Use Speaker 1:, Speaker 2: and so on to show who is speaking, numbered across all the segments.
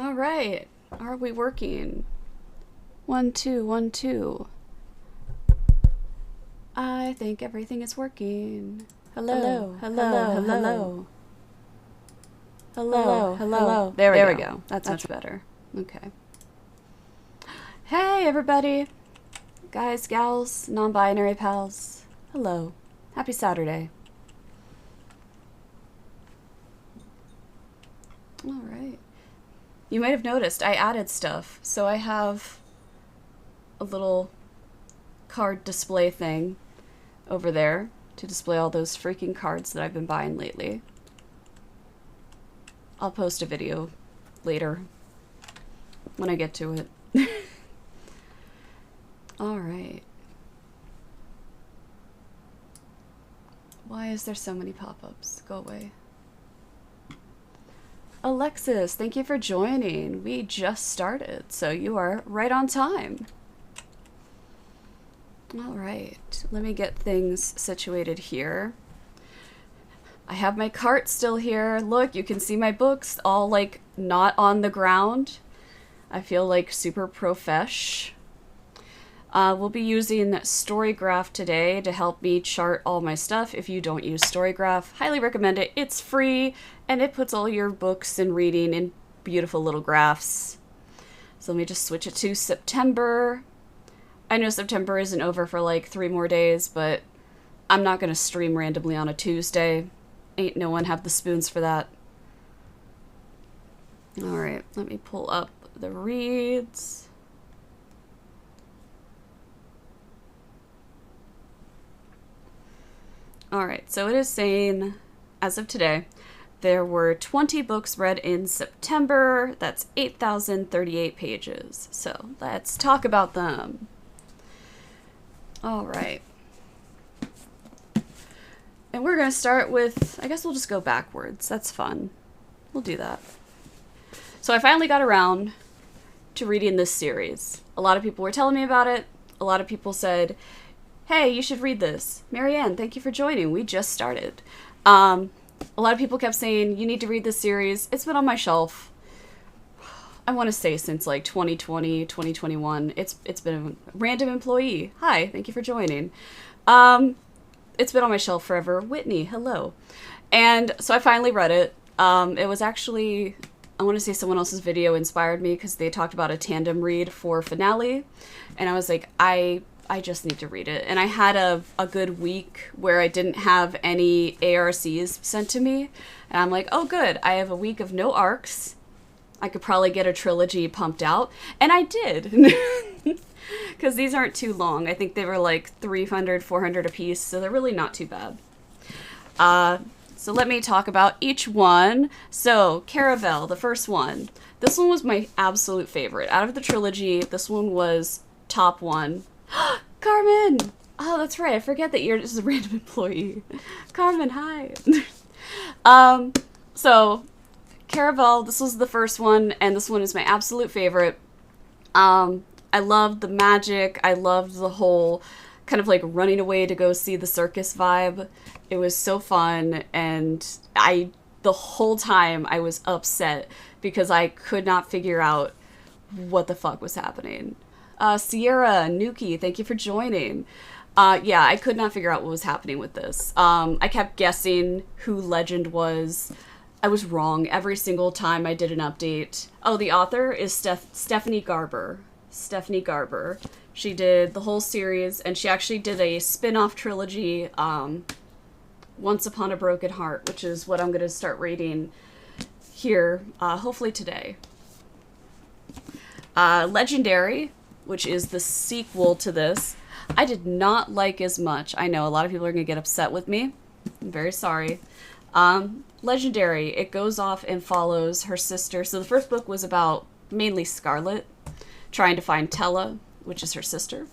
Speaker 1: All right. Are we working? 1, 2, 1, 2. I think everything is working. Hello. Hello. Hello. Hello. Hello. There we go. That's much better. Okay. Hey, everybody. Guys, gals, non-binary pals. Hello. Happy Saturday. All right. You might have noticed I added stuff. So I have a little card display thing over there to display all those freaking cards that I've been buying lately. I'll post a video later when I get to it. All right. Why is there so many pop-ups? Go away. Alexis, thank you for joining. We just started, so you are right on time. All right, let me get things situated here. I have my cart still here. Look, you can see my books all like not on the ground. I feel like super profesh. We'll be using Storygraph today to help me chart all my stuff. If you don't use Storygraph, highly recommend it. It's free and it puts all your books and reading in beautiful little graphs. So let me just switch it to September. I know September isn't over for like 3 more days, but I'm not going to stream randomly on a Tuesday. Ain't no one have the spoons for that. All right, let me pull up the reads. All right, so it is saying, as of today, there were 20 books read in September. That's 8,038 pages. So let's talk about them. All right. And we're going to start with, I guess we'll just go backwards. That's fun. We'll do that. So I finally got around to reading this series. A lot of people were telling me about it. A lot of people said, hey, you should read this. Marianne, thank you for joining. We just started. A lot of people kept saying, you need to read this series. It's been on my shelf, I want to say since like 2020, 2021. It's been a random employee. Hi, thank you for joining. It's been on my shelf forever. Whitney, hello. And so I finally read it. It was actually, I want to say someone else's video inspired me because they talked about a tandem read for finale. And I was like, I just need to read it. And I had a good week where I didn't have any ARCs sent to me. And I'm like, oh, good. I have a week of no arcs. I could probably get a trilogy pumped out. And I did. Because these aren't too long. I think they were like 300, 400 a piece. So they're really not too bad. So let me talk about each one. So Caravel, the first one. This one was my absolute favorite. Out of the trilogy, this one was top one. Carmen! Oh, that's right. I forget that you're just a random employee. Carmen, hi. So, Caravel, this was the first one, and this one is my absolute favorite. I loved the magic. I loved the whole kind of like running away to go see the circus vibe. It was so fun, and the whole time I was upset because I could not figure out what the fuck was happening. Sierra, Nuki, thank you for joining. Yeah, I could not figure out what was happening with this. I kept guessing who Legend was. I was wrong every single time I did an update. Oh, the author is Stephanie Garber. Stephanie Garber. She did the whole series, and she actually did a spin-off trilogy, Once Upon a Broken Heart, which is what I'm going to start reading here, hopefully today. Legendary, which is the sequel to this, I did not like as much. I know a lot of people are going to get upset with me. I'm very sorry. Legendary, it goes off and follows her sister. So the first book was about mainly Scarlet trying to find Tella, which is her sister.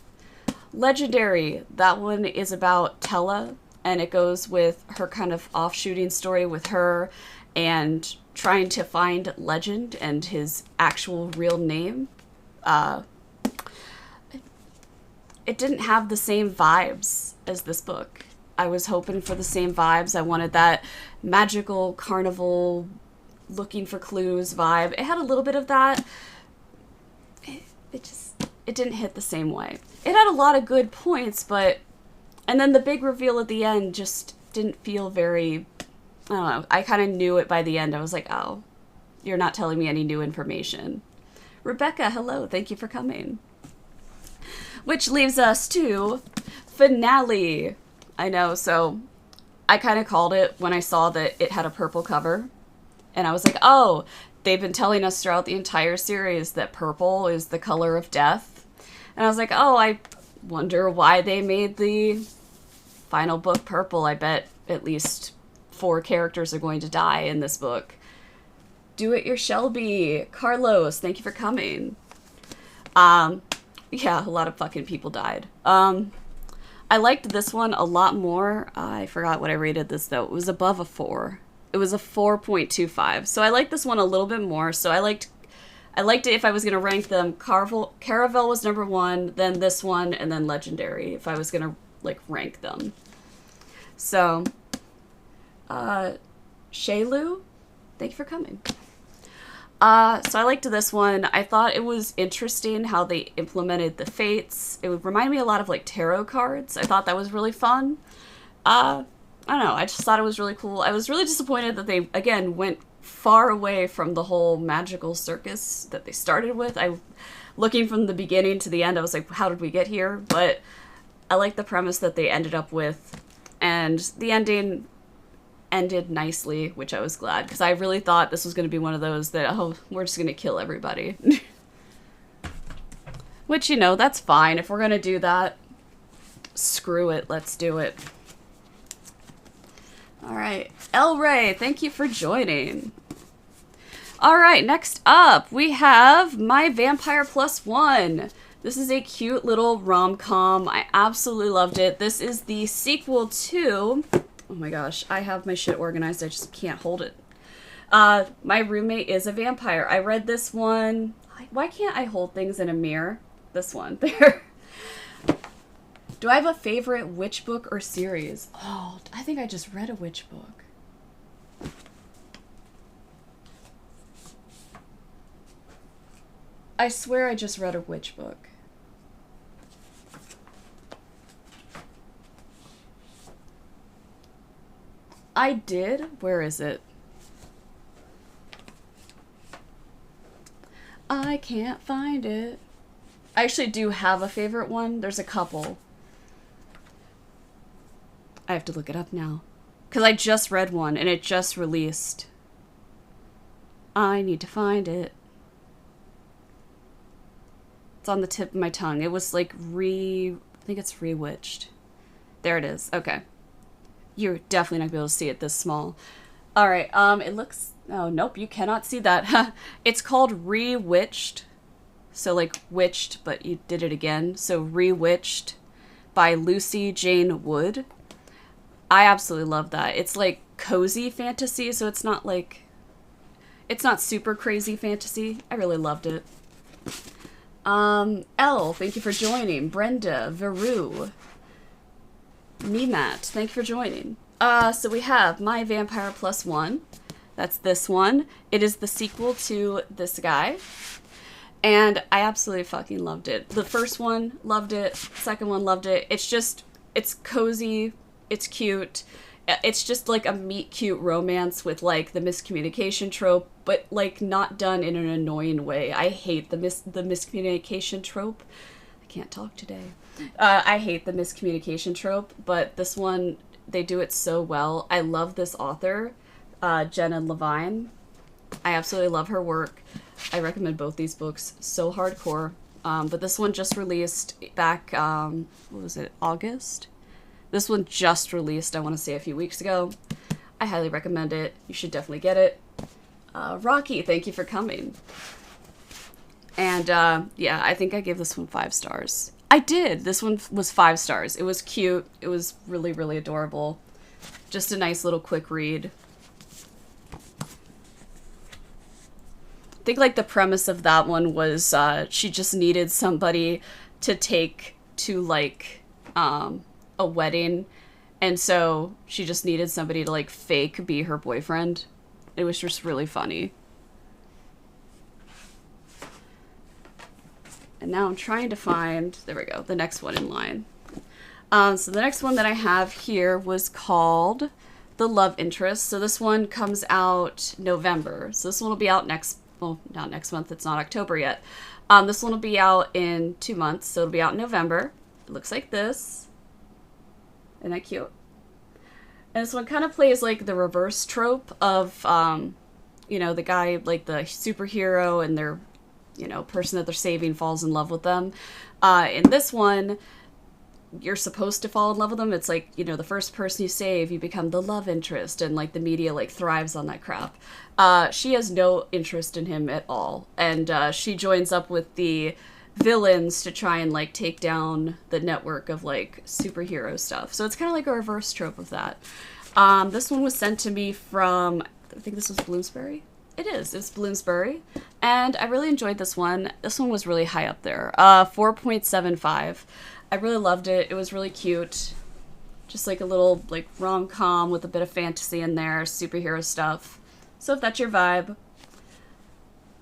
Speaker 1: Legendary, that one is about Tella, and it goes with her kind of offshooting story with her and trying to find Legend and his actual real name. It didn't have the same vibes as this book. I was hoping for the same vibes. I wanted that magical carnival looking for clues vibe. It had a little bit of that. It didn't hit the same way. It had a lot of good points, but... And then the big reveal at the end just didn't feel very... I don't know. I kind of knew it by the end. I was like, oh, you're not telling me any new information. Rebecca, hello. Thank you for coming. Which leaves us to finale. I know, so I kind of called it when I saw that it had a purple cover. And I was like, oh, they've been telling us throughout the entire series that purple is the color of death. And I was like, oh, I wonder why they made the final book purple. I bet at least 4 characters are going to die in this book. Do it your Shelby. Carlos, thank you for coming. Yeah, a lot of fucking people died. I liked this one a lot more. I forgot what I rated this, though. It was above a 4. It was a 4.25. So I liked this one a little bit more. So I liked it if I was going to rank them. Caravel was number 1, then this one, and then Legendary, if I was going to, like, rank them. So, Shaylu, thank you for coming. So I liked this one. I thought it was interesting how they implemented the fates. It would remind me a lot of, like, tarot cards. I thought that was really fun. I don't know. I just thought it was really cool. I was really disappointed that they, again, went far away from the whole magical circus that they started with. Looking from the beginning to the end, I was like, how did we get here? But I like the premise that they ended up with. And the ending ended nicely, which I was glad, because I really thought this was going to be one of those that, oh, we're just going to kill everybody. Which, you know, that's fine. If we're going to do that, screw it. Let's do it. All right. El Rey, thank you for joining. All right, next up, we have My Vampire Plus One. This is a cute little rom-com. I absolutely loved it. This is the sequel to... Oh my gosh, I have my shit organized. I just can't hold it. My Roommate is a Vampire. I read this one. Why can't I hold things in a mirror? This one. There. Do I have a favorite witch book or series? Oh, I think I just read a witch book. I swear I just read a witch book. I did? Where is it? I can't find it. I actually do have a favorite one. There's a couple. I have to look it up now. Because I just read one and it just released. I need to find it. It's on the tip of my tongue. It was like I think it's Rewitched. There it is. Okay. You're definitely not going to be able to see it this small. All right. It looks... Oh, nope. You cannot see that. It's called Rewitched. So, like, witched, but you did it again. So, Rewitched by Lucy Jane Wood. I absolutely love that. It's, like, cozy fantasy, so it's not, like... It's not super crazy fantasy. I really loved it. Elle, thank you for joining. Brenda, Veru... Mimat, thank you for joining. So we have My Vampire Plus One. That's this one. It is the sequel to this guy. And I absolutely fucking loved it. The first one, loved it. Second one, loved it. It's cozy. It's cute. It's just like a meet-cute romance with, like, the miscommunication trope, but, like, not done in an annoying way. I hate the miscommunication trope. I can't talk today. I hate the miscommunication trope, but this one, they do it so well. I love this author, Jenna Levine. I absolutely love her work. I recommend both these books. So hardcore. But this one just released back, what was it, August? This one just released, I want to say, a few weeks ago. I highly recommend it. You should definitely get it. Rocky, thank you for coming. And, yeah, I think I gave this one 5 stars. I did. This one was 5 stars. It was cute. It was really, really adorable. Just a nice little quick read. I think, like, the premise of that one was she just needed somebody to take to, like, a wedding. And so she just needed somebody to, like, fake be her boyfriend. It was just really funny. And now I'm trying to find, there we go, the next one in line. So the next one that I have here was called The Love Interest. So this one comes out November. So this one will be out well, not next month. It's not October yet. This one will be out in 2 months. So it'll be out in November. It looks like this. Isn't that cute? And this one kind of plays like the reverse trope of, you know, the guy, like the superhero and their, you know, person that they're saving falls in love with them. In this one, you're supposed to fall in love with them. It's like, you know, the first person you save, you become the love interest, and like the media like thrives on that crap. She has no interest in him at all, and she joins up with the villains to try and like take down the network of like superhero stuff. So it's kind of like a reverse trope of that. This one was sent to me from, I think this was Bloomsbury. It is. It's Bloomsbury. And I really enjoyed this one. This one was really high up there. 4.75. I really loved it. It was really cute. Just like a little like rom-com with a bit of fantasy in there, superhero stuff. So if that's your vibe.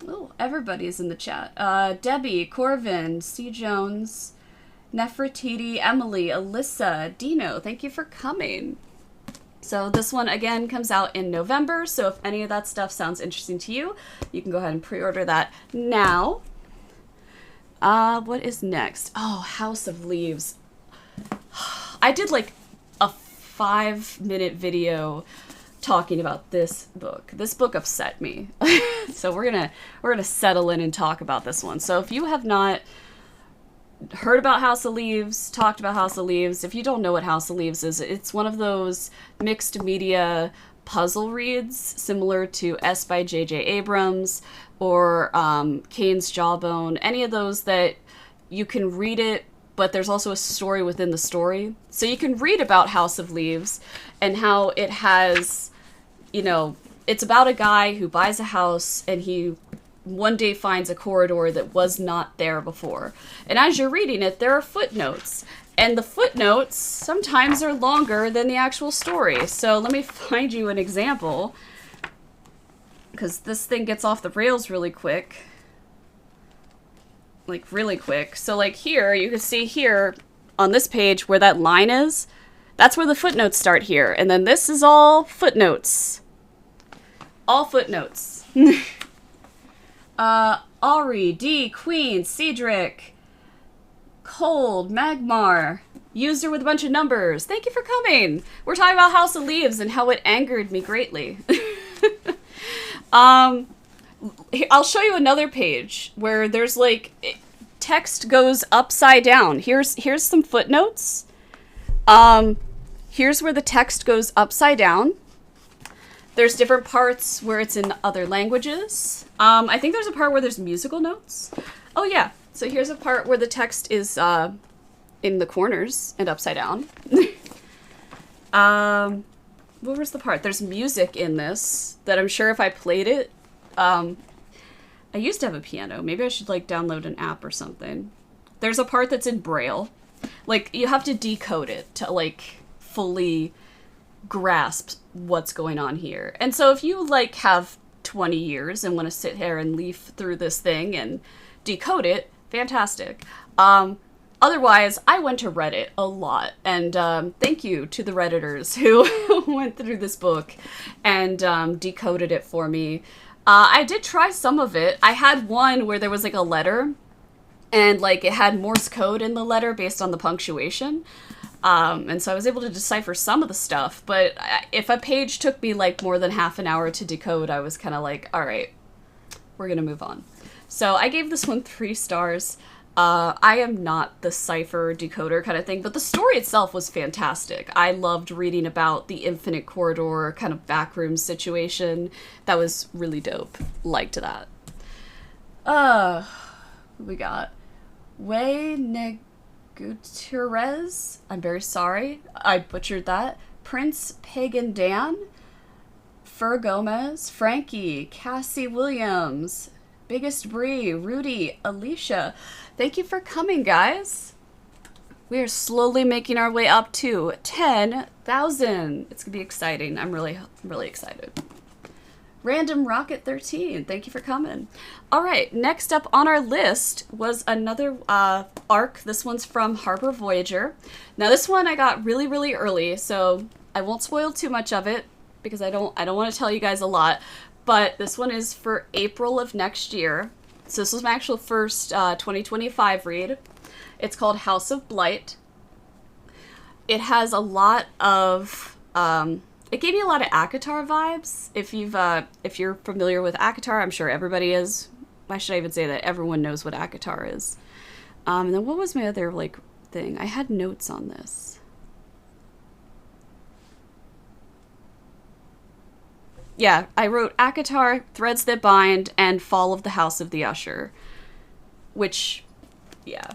Speaker 1: Oh, everybody's in the chat. Debbie, Corvin, C. Jones, Nefertiti, Emily, Alyssa, Dino, thank you for coming. So this one, again, comes out in November, so if any of that stuff sounds interesting to you, you can go ahead and pre-order that now. What is next? Oh, House of Leaves. I did like a 5-minute video talking about this book. This book upset me. So we're gonna settle in and talk about this one. So if you have not heard about House of Leaves, talked about House of Leaves, if you don't know what House of Leaves is, it's one of those mixed media puzzle reads similar to S by J.J. Abrams or Cain's Jawbone, any of those that you can read it, but there's also a story within the story. So you can read about House of Leaves and how it has, you know, it's about a guy who buys a house and he one day finds a corridor that was not there before. And as you're reading it, there are footnotes. And the footnotes sometimes are longer than the actual story. So let me find you an example, because this thing gets off the rails really quick. Like, really quick. So, like, here, you can see here on this page where that line is. That's where the footnotes start here. And then this is all footnotes. All footnotes. Ari, D, Queen, Cedric, Cold, Magmar, user with a bunch of numbers. Thank you for coming. We're talking about House of Leaves and how it angered me greatly. I'll show you another page where there's like text goes upside down. Here's some footnotes. Here's where the text goes upside down. There's different parts where it's in other languages. I think there's a part where there's musical notes. Oh yeah, so here's a part where the text is in the corners and upside down. What was the part? There's music in this that I'm sure if I played it, I used to have a piano. Maybe I should like download an app or something. There's a part that's in Braille. Like, you have to decode it to like fully grasp what's going on here. And so if you like have 20 years and want to sit here and leaf through this thing and decode it, fantastic. Otherwise, I went to Reddit a lot, and thank you to the Redditors who went through this book and decoded it for me. I did try some of it. I had one where there was like a letter, and like it had Morse code in the letter based on the punctuation. And so I was able to decipher some of the stuff, but if a page took me like more than half an hour to decode, I was kind of like, all right, we're going to move on. So I gave this one 3 stars. I am not the cipher decoder kind of thing, but the story itself was fantastic. I loved reading about the infinite corridor kind of backroom situation. That was really dope. Liked that. We got Way Gutierrez, I'm very sorry, I butchered that. Prince Pagan Dan, Fur Gomez, Frankie, Cassie Williams, Biggest Bree, Rudy, Alicia. Thank you for coming, guys. We are slowly making our way up to 10,000. It's gonna be exciting. I'm really excited. Random Rocket 13, thank you for coming. All right, next up on our list was another arc. This one's from Harbor Voyager. Now this one I got really, really early, so I won't spoil too much of it because I don't want to tell you guys a lot. But this one is for April of next year. So this was my actual first 2025 read. It's called House of Blight. It has a lot of it gave me a lot of ACOTAR vibes. If you're familiar with ACOTAR, I'm sure everybody is. Why should I even say that? Everyone knows what ACOTAR is. And then what was my other thing? I had notes on this. Yeah, I wrote ACOTAR, Threads That Bind, and Fall of the House of the Usher. Which, yeah.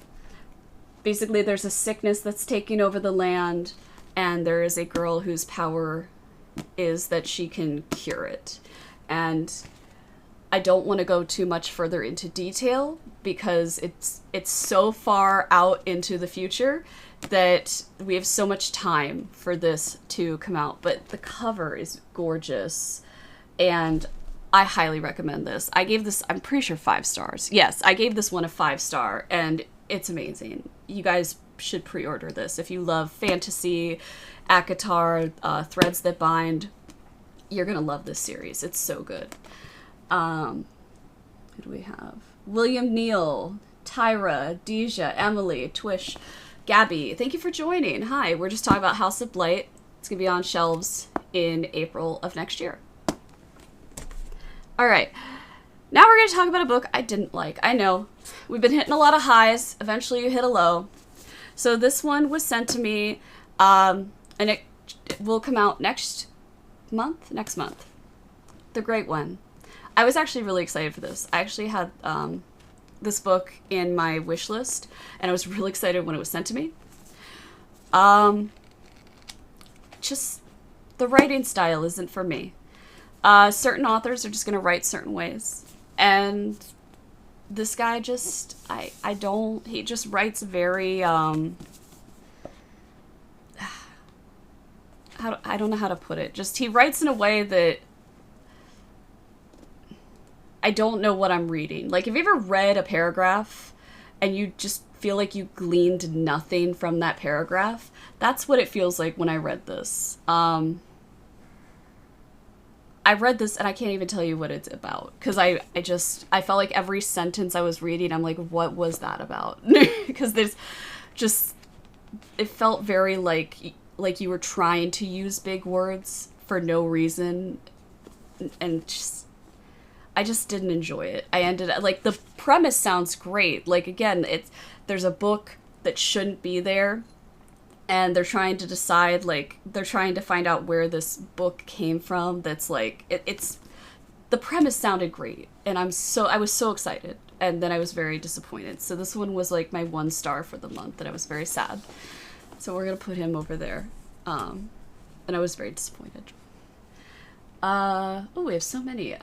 Speaker 1: Basically, there's a sickness that's taking over the land, and there is a girl whose power is that she can cure it. And I don't want to go too much further into detail because it's so far out into the future that we have so much time for this to come out. But the cover is gorgeous, and I highly recommend this. I gave this, I'm pretty sure, 5 stars. Yes, I gave this one a 5-star, and it's amazing. You guys should pre-order this. If you love fantasy, ACOTAR, Threads That Bind, you're gonna love this series. It's so good. Who do we have? William Neal, Tyra, Deja, Emily, Twish, Gabby. Thank you for joining. Hi, we're just talking about House of Blight. It's gonna be on shelves in April of next year. All right, now we're gonna talk about a book I didn't like. I know, we've been hitting a lot of highs. Eventually you hit a low. So this one was sent to me, and it will come out next month. The Great One. I was actually really excited for this. I actually had this book in my wish list, and I was really excited when it was sent to me. Just the writing style isn't for me. Certain authors are just going to write certain ways, and this guy just, he just writes very, I don't know how to put it. Just, he writes in a way that I don't know what I'm reading. Like, have you ever read a paragraph and you just feel like you gleaned nothing from that paragraph? That's what it feels like when I read this. I read this and I can't even tell you what it's about, because I felt like every sentence I was reading, I'm like, what was that about? Because there's just, it felt very like you were trying to use big words for no reason, and just, I just didn't enjoy it. I ended up, like, the premise sounds great. Like, again, there's a book that shouldn't be there, and they're trying to decide, like, they're trying to find out where this book came from. That's like, it's, the premise sounded great, and I was so excited, and then I was very disappointed. So this one was like my 1 star for the month, and I was very sad. So we're gonna put him over there. And I was very disappointed. Oh, we have so many.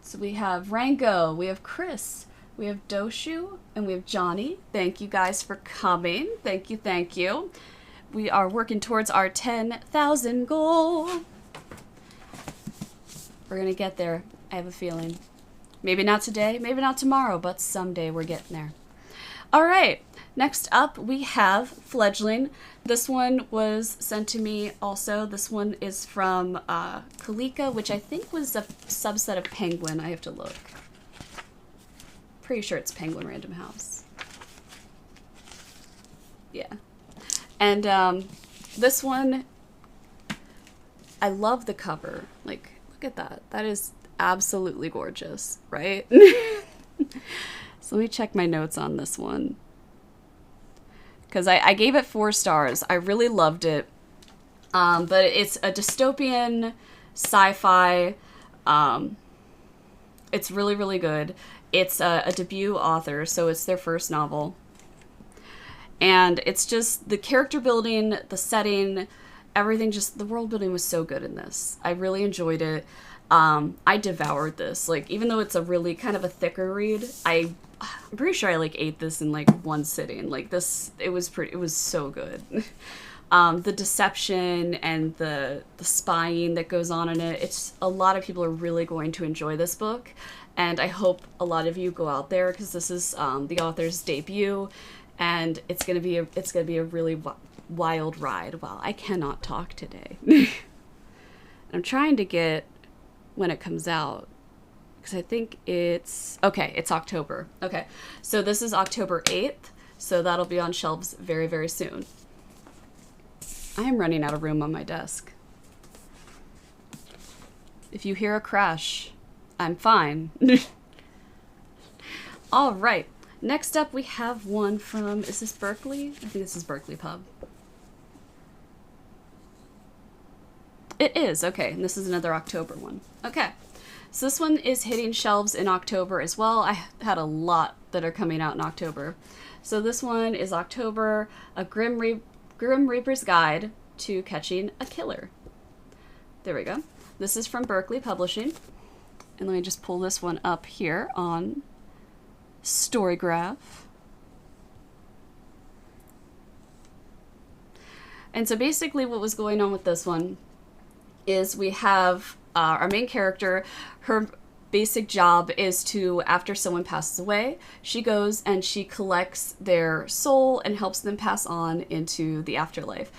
Speaker 1: So we have Rango, we have Chris, we have Doshu, and we have Johnny. Thank you guys for coming. Thank you. We are working towards our 10,000 goal. We're gonna get there, I have a feeling. Maybe not today, maybe not tomorrow, but someday we're getting there. All right, next up we have Fledgling. This one was sent to me also. This one is from Kalika, which I think was a subset of Penguin. I have to look. Pretty sure it's Penguin Random House. Yeah. And this one, I love the cover. Like, look at that. That is absolutely gorgeous, right? So let me check my notes on this one, because I gave it 4 stars. I really loved it. But it's a dystopian sci-fi. It's really, really good. It's a debut author, so it's their first novel. And it's just the character building, the setting, everything, just the world building was so good in this. I really enjoyed it. I devoured this. Like, even though it's a really kind of a thicker read, I'm pretty sure I like ate this in like 1 sitting. Like, this, it was so good. The deception and the spying that goes on in it. It's a lot of people are really going to enjoy this book, and I hope a lot of you go out there because this is the author's debut, and it's gonna be a really wild ride. Wow, I cannot talk today. I'm trying to get when it comes out because I think it's October. Okay, so this is October 8th, so that'll be on shelves very, very soon. I am running out of room on my desk. If you hear a crash, I'm fine. All right. Next up, we have one from, is this Berkeley? I think this is Berkeley Pub. It is, okay. And this is another October one. Okay. So this one is hitting shelves in October as well. I had a lot that are coming out in October. So this one is October, a Grim Reaper's Guide to Catching a Killer. There we go. This is from Berkeley Publishing. And let me just pull this one up here on Storygraph. And so basically what was going on with this one is we have our main character, her basic job is to, after someone passes away, she goes and she collects their soul and helps them pass on into the afterlife.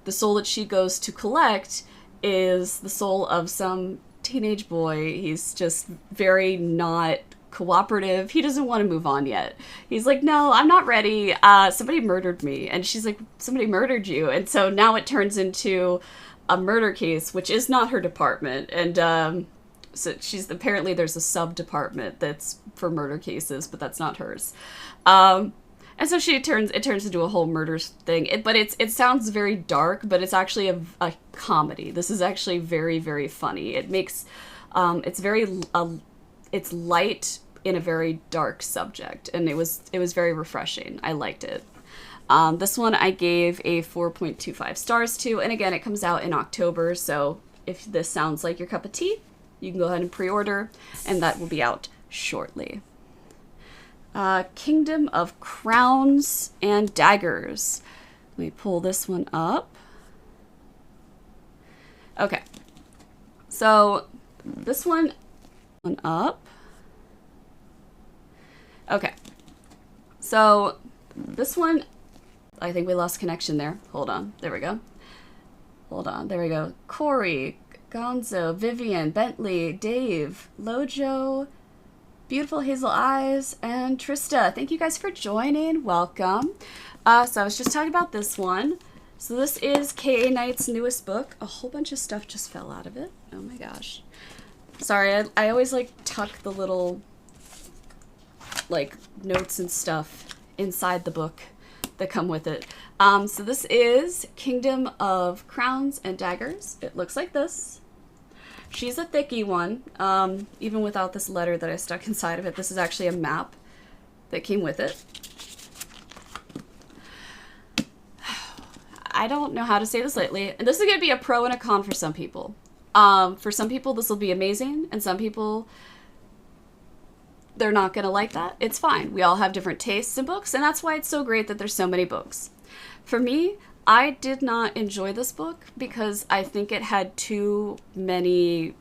Speaker 1: The soul that she goes to collect is the soul of some teenage boy. He's just very not cooperative. He doesn't want to move on yet. He's like, no, I'm not ready. Somebody murdered me. And she's like, somebody murdered you. And so now it turns into a murder case, which is not her department. And so apparently there's a sub department that's for murder cases, but that's not hers. And so it turns into a whole murder thing. It sounds very dark, but it's actually a comedy. This is actually very, very funny. It makes it's light in a very dark subject, and it was very refreshing. I liked it. This one I gave a 4.25 stars to, and again, it comes out in October, so if this sounds like your cup of tea, you can go ahead and pre-order, and that will be out shortly. Kingdom of Crowns and Daggers. Let me pull this one up. Okay. So, this one up. Okay. So, this one, I think we lost connection there. Hold on. There we go. Hold on. There we go. Corey, Gonzo, Vivian, Bentley, Dave, Lojo, Beautiful Hazel Eyes, and Trista. Thank you guys for joining. Welcome. So I was just talking about this one. So this is K.A. Knight's newest book. A whole bunch of stuff just fell out of it. Oh my gosh. Sorry, I always like tuck the little like notes and stuff inside the book that come with it. So this is Kingdom of Crowns and Daggers. It looks like this. She's a thicky one, even without this letter that I stuck inside of it. This is actually a map that came with it. I don't know how to say this lately. And this is going to be a pro and a con for some people. For some people, this will be amazing. And some people, they're not going to like that. It's fine. We all have different tastes in books. And that's why it's so great that there's so many books. For me, I did not enjoy this book because I think it had too much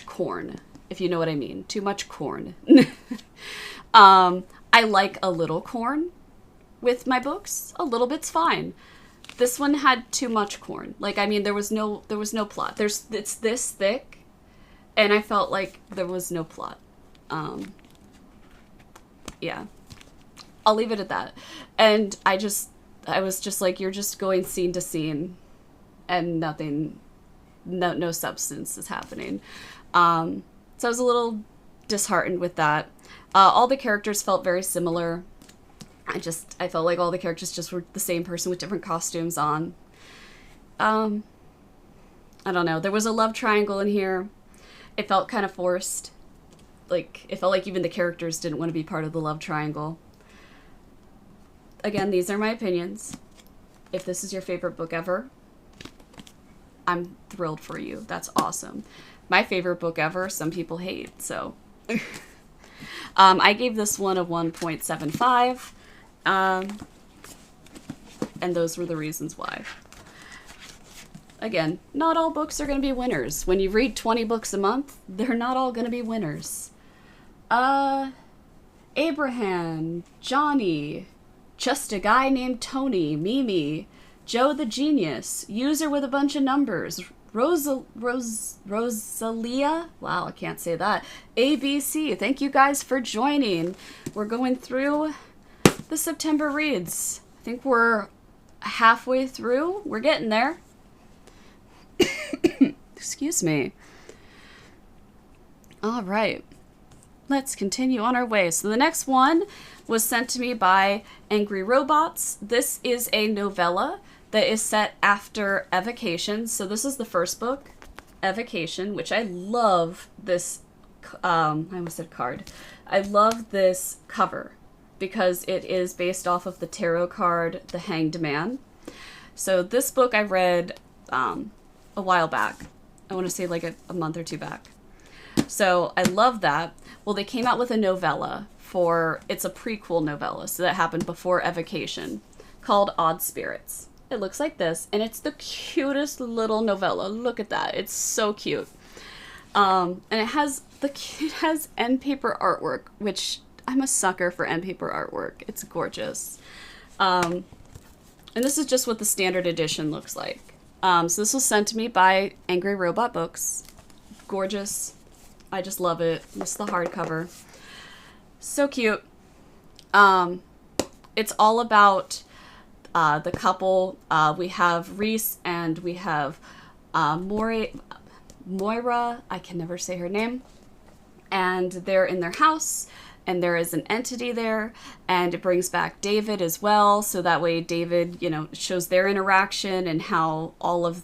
Speaker 1: corn, if you know what I mean. Too much corn. I like a little corn with my books. A little bit's fine. This one had too much corn. Like, I mean, there was no plot. It's this thick, and I felt like there was no plot. Yeah. I'll leave it at that. And I was just like, you're just going scene to scene and nothing, no substance is happening. So I was a little disheartened with that. All the characters felt very similar. I felt like all the characters just were the same person with different costumes on. I don't know. There was a love triangle in here. It felt kind of forced. Like, it felt like even the characters didn't want to be part of the love triangle. Again, these are my opinions. If this is your favorite book ever, I'm thrilled for you. That's awesome. My favorite book ever, some people hate, so. I gave this one a 1.75. and those were the reasons why. Again, not all books are going to be winners. When you read 20 books a month, they're not all going to be winners. Abraham, Johnny, Just a Guy Named Tony, Mimi, Joe the Genius, User with a Bunch of Numbers, Rosalia, wow, I can't say that, ABC. Thank you guys for joining. We're going through the September reads. I think we're halfway through. We're getting there. Excuse me. All right. Let's continue on our way. So the next one was sent to me by Angry Robots. This is a novella that is set after Evocation. So this is the first book, Evocation, which I love this, I almost said card. I love this cover because it is based off of the tarot card, The Hanged Man. So this book I read a while back. I want to say like a month or two back. So I love that. Well, they came out with a novella it's a prequel novella, so that happened before Evocation, called Odd Spirits. It looks like this, and it's the cutest little novella. Look at that. It's so cute. And it has end paper artwork, which I'm a sucker for end paper artwork. It's gorgeous. And this is just what the standard edition looks like. So this was sent to me by Angry Robot Books. Gorgeous. I just love it. This is the hardcover. So cute. It's all about the couple. We have Reese and we have Moira. I can never say her name. And they're in their house, and there is an entity there, and it brings back David as well. So that way David, shows their interaction and how all of,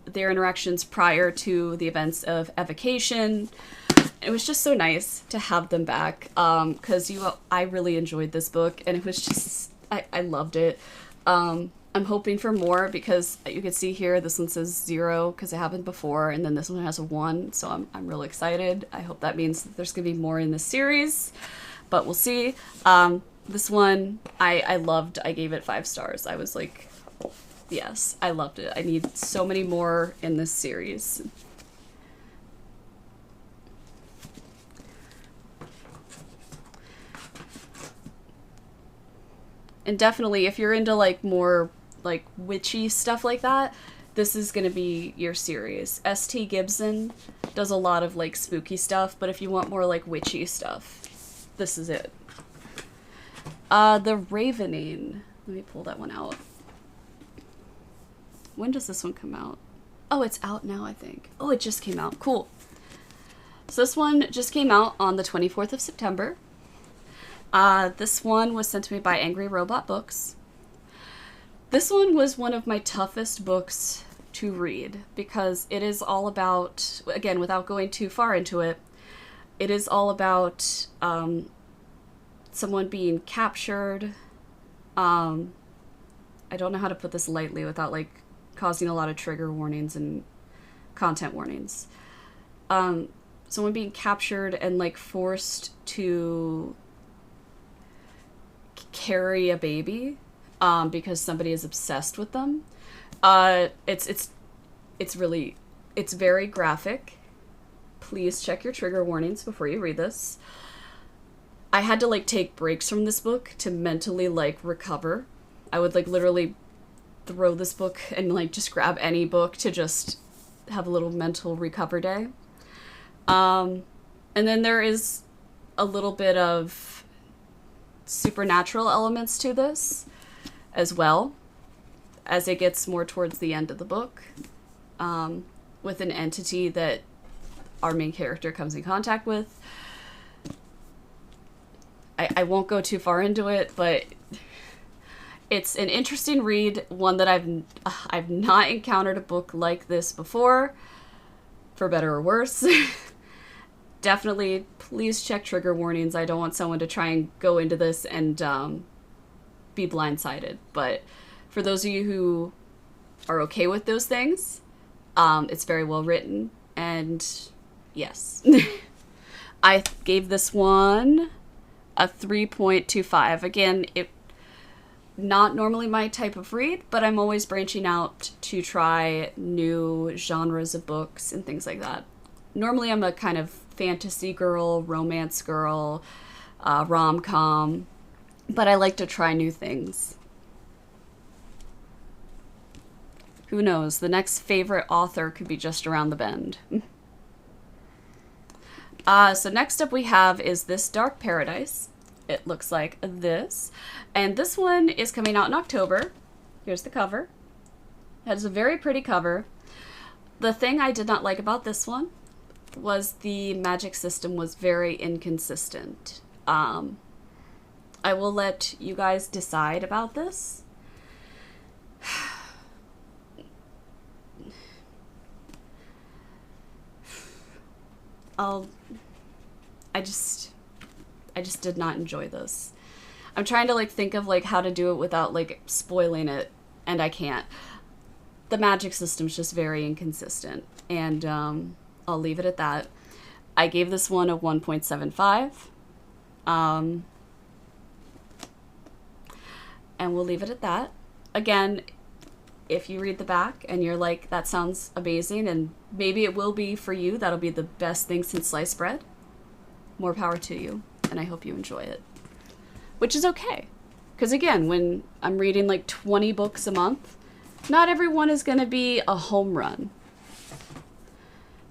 Speaker 1: their interactions prior to the events of Evocation. It was just so nice to have them back, because I really enjoyed this book, and it was just, I loved it. I'm hoping for more, because you can see here, this one says 0, because it happened before, and then this one has a 1, so I'm really excited. I hope that means that there's going to be more in this series, but we'll see. This one, I loved. I gave it 5 stars. I was like, yes, I loved it. I need so many more in this series. And definitely, if you're into more witchy stuff like that, this is going to be your series. S.T. Gibson does a lot of spooky stuff, but if you want more witchy stuff, this is it. The Ravening. Let me pull that one out. When does this one come out? Oh, it's out now, I think. Oh, it just came out. Cool. So this one just came out on the 24th of September. This one was sent to me by Angry Robot Books. This one was one of my toughest books to read, because it is all about, again, without going too far into it, it is all about someone being captured. I don't know how to put this lightly without causing a lot of trigger warnings and content warnings. Someone being captured and forced to carry a baby because somebody is obsessed with them. It's very graphic. Please check your trigger warnings before you read this. I had to take breaks from this book to mentally recover. I would literally throw this book and just grab any book to just have a little mental recover day. And then there is a little bit of supernatural elements to this as well, as it gets more towards the end of the book, with an entity that our main character comes in contact with. I won't go too far into it, but it's an interesting read, one that I've not encountered a book like this before, for better or worse. Definitely, please check trigger warnings. I don't want someone to try and go into this and be blindsided. But for those of you who are okay with those things, it's very well written. And yes, I gave this one a 3.25. Again, Not normally my type of read, but I'm always branching out to try new genres of books and things like that. Normally I'm a kind of fantasy girl, romance girl, rom-com, but I like to try new things. Who knows? The next favorite author could be just around the bend. So next up we have is This Dark Paradise. It looks like this. And this one is coming out in October. Here's the cover. It has a very pretty cover. The thing I did not like about this one was the magic system was very inconsistent. I will let you guys decide about this. I just did not enjoy this. I'm trying to like think of like how to do it without like spoiling it, and I can't. The magic system's just very inconsistent, and I'll leave it at that. I gave this one a 1.75. And we'll leave it at that. Again, if you read the back and you're like, that sounds amazing, and maybe it will be for you, that'll be the best thing since sliced bread, more power to you, and I hope you enjoy it. Which is okay. Because again, when I'm reading like 20 books a month, not everyone is going to be a home run.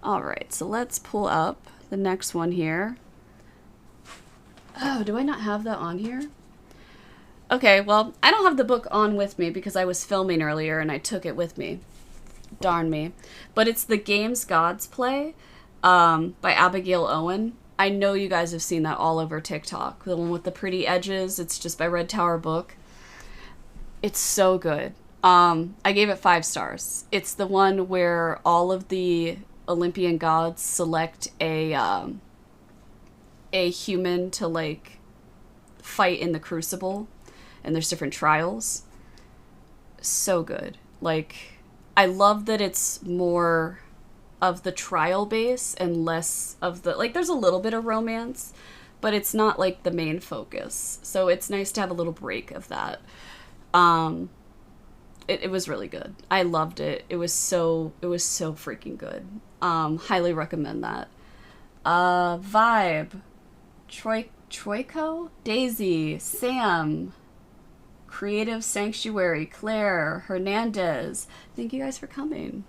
Speaker 1: Alright, so let's pull up the next one here. Oh, do I not have that on here? Okay, well, I don't have the book on with me because I was filming earlier and I took it with me. Darn me. But it's The Games Gods Play by Abigail Owen. I know you guys have seen that all over TikTok. The one with the pretty edges. It's just by Red Tower Book. It's so good. I gave it 5 stars. It's the one where all of the Olympian gods select a human to like fight in the crucible, and there's different trials. So good. Like, I love that it's more of the trial base and less of the, like, there's a little bit of romance, but it's not like the main focus. So it's nice to have a little break of that. It was really good. I loved it. It was so freaking good. Highly recommend that. Vibe, Troico, Daisy, Sam, Creative Sanctuary, Claire, Hernandez. Thank you guys for coming.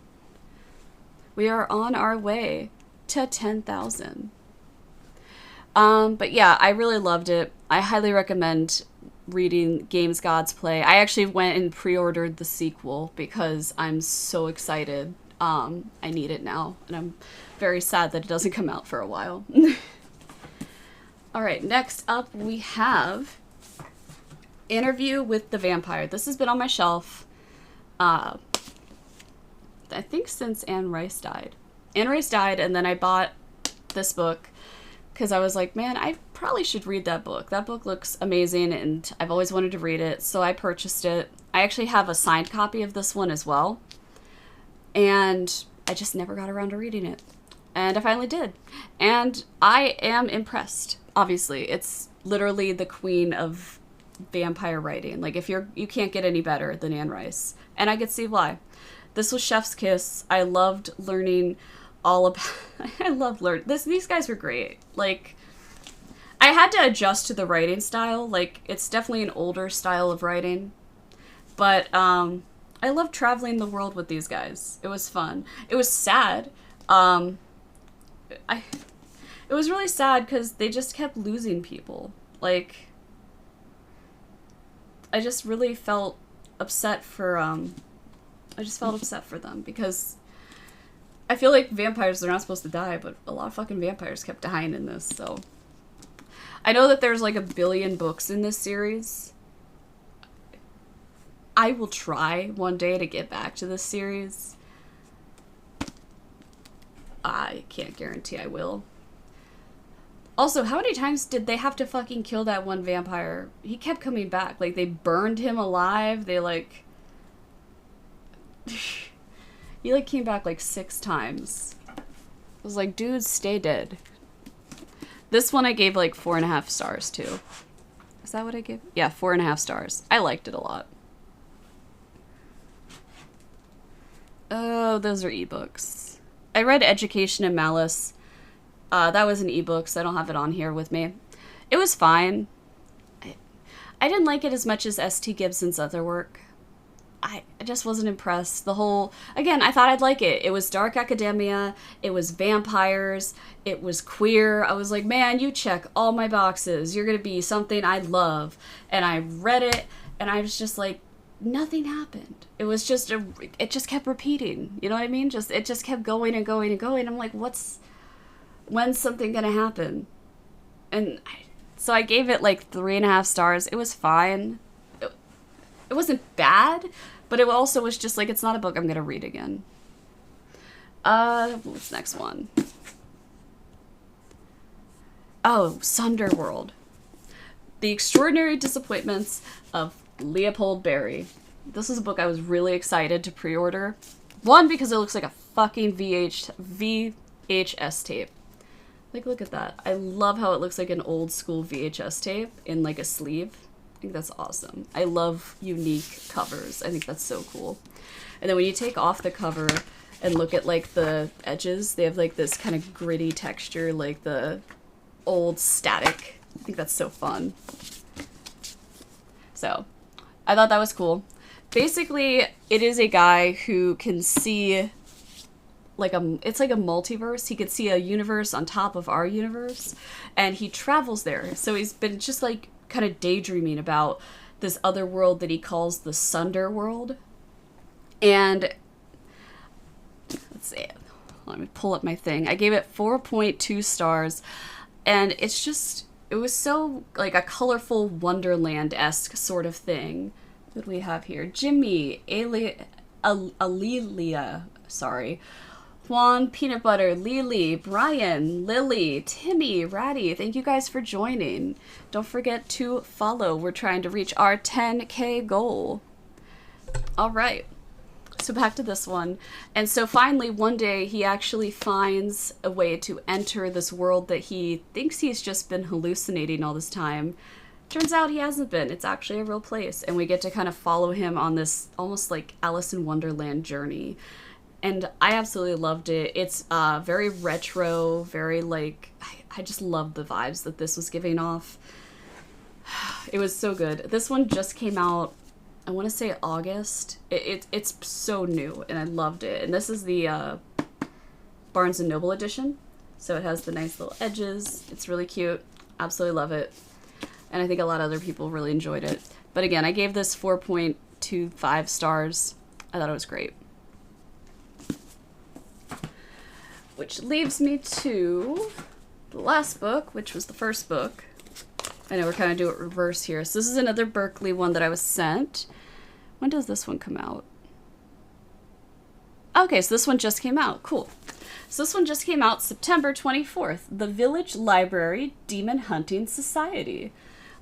Speaker 1: We are on our way to 10,000. But yeah, I really loved it. I highly recommend reading Games Gods Play. I actually went and pre-ordered the sequel because I'm so excited. I need it now, and I'm very sad that it doesn't come out for a while. Alright, next up we have Interview with the Vampire. This has been on my shelf, I think since Anne Rice died. Anne Rice died, and then I bought this book because I was like, man, I probably should read that book. That book looks amazing, and I've always wanted to read it, so I purchased it. I actually have a signed copy of this one as well, and I just never got around to reading it. And I finally did. And I am impressed. Obviously, it's literally the queen of vampire writing. Like, if you can't get any better than Anne Rice. And I could see why. This was Chef's Kiss. I loved learning all about I love learning this. These guys were great. Like, I had to adjust to the writing style. Like, it's definitely an older style of writing. But I love traveling the world with these guys. It was fun. It was sad. It was really sad because they just kept losing people. Like, I just really felt upset for them because I feel like vampires, they're not supposed to die, but a lot of fucking vampires kept dying in this, so. I know that there's like 1 billion books in this series. I will try one day to get back to this series. I can't guarantee I will. Also, how many times did they have to fucking kill that one vampire? He kept coming back. Like, they burned him alive. They, like... he, like, came back, like, 6 times. I was like, dude, stay dead. This one I gave, like, 4.5 stars, too. Because that what I gave? Yeah, 4.5 stars. I liked it a lot. Oh, those are ebooks. I read Education and Malice. That was an ebook, so I don't have it on here with me. It was fine. I didn't like it as much as S.T. Gibson's other work. I just wasn't impressed. The whole... Again, I thought I'd like it. It was dark academia. It was vampires. It was queer. I was like, man, you check all my boxes. You're going to be something I love. And I read it, and I was just like, nothing happened. It was just... It just kept repeating. You know what I mean? It just kept going and going and going. I'm like, when's something going to happen? So I gave it like 3.5 stars. It was fine. It wasn't bad, but it also was just like, it's not a book I'm going to read again. What's the next one? Oh, Sunderworld. The Extraordinary Disappointments of Leopold Berry. This is a book I was really excited to pre-order. One, because it looks like a fucking VHS tape. Like, look at that. I love how it looks like an old school VHS tape in like a sleeve. I think that's awesome. I love unique covers. I think that's so cool. And then when you take off the cover and look at like the edges, they have like this kind of gritty texture, like the old static. I think that's so fun. So I thought that was cool. Basically, it is a guy who can see it's like a multiverse. He could see a universe on top of our universe, and he travels there. So he's been just like kind of daydreaming about this other world that he calls the Sunderworld. And let's see, let me pull up my thing. I gave it 4.2 stars, and it was so like a colorful Wonderland-esque sort of thing. What do we have here? Jimmy, Alelia, sorry. Juan, Peanut Butter, Lily, Brian, Lily, Timmy, Ratty, thank you guys for joining. Don't forget to follow. We're trying to reach our 10K goal. All right. So back to this one. And so finally, one day, he actually finds a way to enter this world that he thinks he's just been hallucinating all this time. Turns out he hasn't been. It's actually a real place. And we get to kind of follow him on this almost like Alice in Wonderland journey. And I absolutely loved it. It's very retro, very like... I just loved the vibes that this was giving off. It was so good. This one just came out, I want to say August. It's so new, and I loved it. And this is the Barnes & Noble edition. So it has the nice little edges. It's really cute. Absolutely love it. And I think a lot of other people really enjoyed it. But again, I gave this 4.25 stars. I thought it was great. Which leaves me to the last book, which was the first book. I know we're kind of doing it reverse here. So this is another Berkeley one that I was sent. When does this one come out? Okay, so this one just came out. Cool. So this one just came out September 24th. The Village Library Demon Hunting Society.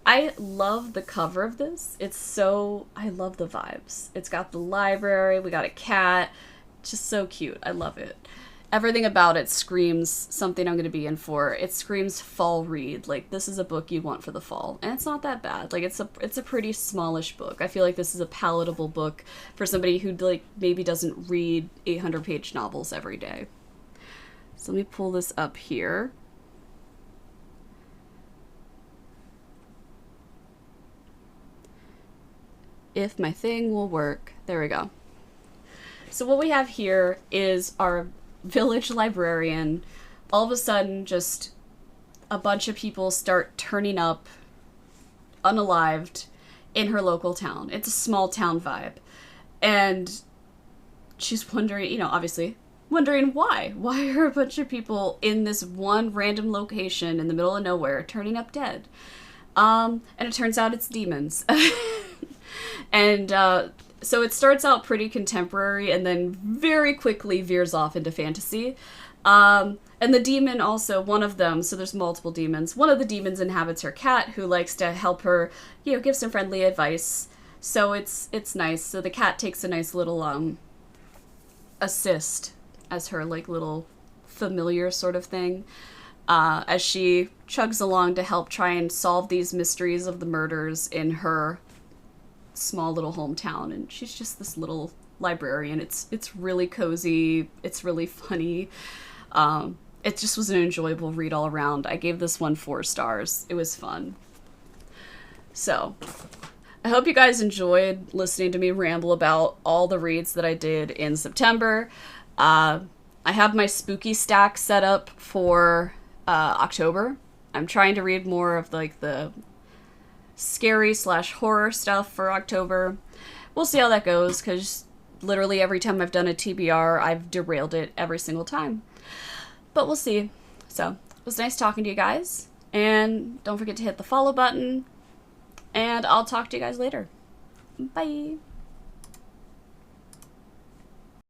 Speaker 1: I love the cover of this. I love the vibes. It's got the library. We got a cat. Just so cute. I love it. Everything about it screams something I'm going to be in for. It screams fall read. Like, this is a book you want for the fall. And it's not that bad. Like, it's a pretty smallish book. I feel like this is a palatable book for somebody who, like, maybe doesn't read 800-page novels every day. So let me pull this up here. If my thing will work. There we go. So what we have here is our village librarian. All of a sudden, just a bunch of people start turning up unalived in her local town. It's a small town vibe. And she's wondering, obviously wondering why. Why are a bunch of people in this one random location in the middle of nowhere turning up dead? And it turns out it's demons. And so it starts out pretty contemporary and then very quickly veers off into fantasy. And the demon also, one of them, so there's multiple demons. One of the demons inhabits her cat, who likes to help her, give some friendly advice. So it's nice. So the cat takes a nice little assist as her like little familiar sort of thing. as she chugs along to help try and solve these mysteries of the murders in her small little hometown. And she's just this little librarian. It's really cozy. It's really funny. It just was an enjoyable read all around. I gave this one 4 stars. It was fun. So, I hope you guys enjoyed listening to me ramble about all the reads that I did in September. I have my spooky stack set up for October. I'm trying to read more of like the scary / horror stuff for October. We'll see how that goes, because literally every time I've done a TBR, I've derailed it every single time. But we'll see. So, it was nice talking to you guys. And don't forget to hit the follow button. And I'll talk to you guys later. Bye.